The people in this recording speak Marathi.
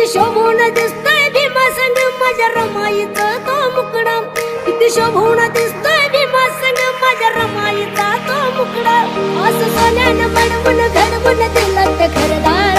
किती शोभून दिसतोय भीमा संग माझ्या रमाईचा तो मुकडा, किती शोभून दिसतोय भीमा संग माझ्या रमाईचा तो मुकडा. असं सोन्यानं बनवून घडवून दिलं ते घरदार